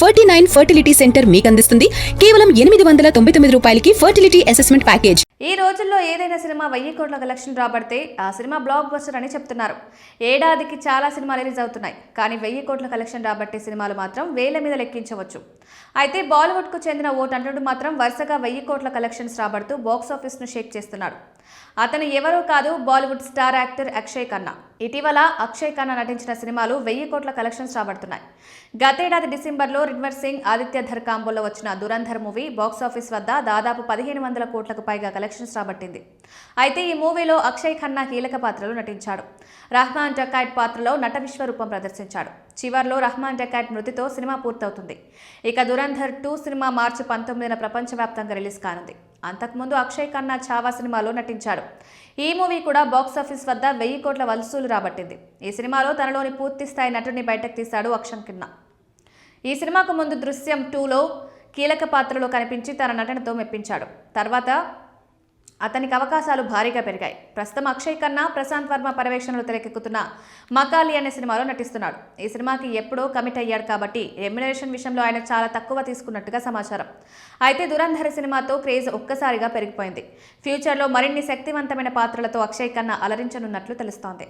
49 fertility centre మీకు అందిస్తుంది కేవలం 899 రూపాయలకి ఫర్టిలిటీ అసెస్మెంట్ ప్యాకేజ్. ఈ రోజుల్లో ఏదైనా సినిమా 1000 కోట్ల కలెక్షన్ రాబడితే ఆ సినిమా బ్లాక్ బస్టర్ అని చెప్తున్నారు. ఏడాదికి చాలా సినిమాలు రిలీజ్ అవుతున్నాయి, కానీ 1000 కోట్ల కలెక్షన్ రాబట్టే సినిమాలు మాత్రం వేల మీద లెక్కించవచ్చు. అయితే బాలీవుడ్కు చెందిన ఓ నటుడు మాత్రం వరుసగా 1000 కోట్ల కలెక్షన్స్ రాబడుతూ బాక్సాఫీస్ను షేక్ చేస్తున్నాడు. అతను ఎవరో కాదు, బాలీవుడ్ స్టార్ యాక్టర్ అక్షయ్ ఖన్నా. ఇటీవల అక్షయ్ ఖన్నా నటించిన సినిమాలు 1000 కోట్ల కలెక్షన్స్ రాబడుతున్నాయి. గతేడాది డిసెంబర్లో రణ్వీర్ సింగ్, ఆదిత్య ధర్ కాంబోలో వచ్చిన దురంధర్ మూవీ బాక్సాఫీస్ వద్ద దాదాపు 1500 కోట్లకు పైగా కలెక్షన్స్ రాబట్టింది. అయితే ఈ మూవీలో అక్షయ్ ఖన్నా కీలక పాత్రలో నటించాడు. రహమాన్ డకాయట్ పాత్రలో నట విశ్వరూపం ప్రదర్శించాడు. చివర్లో రహమాన్ డకాయట్ మృతితో సినిమా పూర్తవుతుంది. ఇక దురంధర్ 2 సినిమా మార్చి 19న ప్రపంచవ్యాప్తంగా రిలీజ్ కానుంది. అంతకుముందు అక్షయ్ ఖన్నా ఛావా సినిమాలో నటించాడు. ఈ మూవీ కూడా బాక్సాఫీస్ వద్ద 1000 కోట్ల వసూలు రాబట్టింది. ఈ సినిమాలో తనలోని పూర్తి స్థాయి నటుడిని బయటకు తీశాడు అక్షయ్ ఖన్నా. ఈ సినిమాకు ముందు దృశ్యం 2లో కీలక పాత్రలో కనిపించి తన నటనతో మెప్పించాడు. తర్వాత అతనికి అవకాశాలు భారీగా పెరిగాయి. ప్రస్తుతం అక్షయ్ ఖన్నా ప్రశాంత్ వర్మ పర్యవేక్షణలో తెరకెక్కుతున్న మకాలి అనే సినిమాలో నటిస్తున్నాడు. ఈ సినిమాకి ఎప్పుడో కమిట్ అయ్యాడు కాబట్టి రెమ్యునరేషన్ విషయంలో ఆయన చాలా తక్కువ తీసుకున్నట్టుగా సమాచారం. అయితే దురంధర్ సినిమాతో క్రేజ్ ఒక్కసారిగా పెరిగిపోయింది. ఫ్యూచర్లో మరిన్ని శక్తివంతమైన పాత్రలతో అక్షయ్ ఖన్నా అలరించనున్నట్లు తెలుస్తోంది.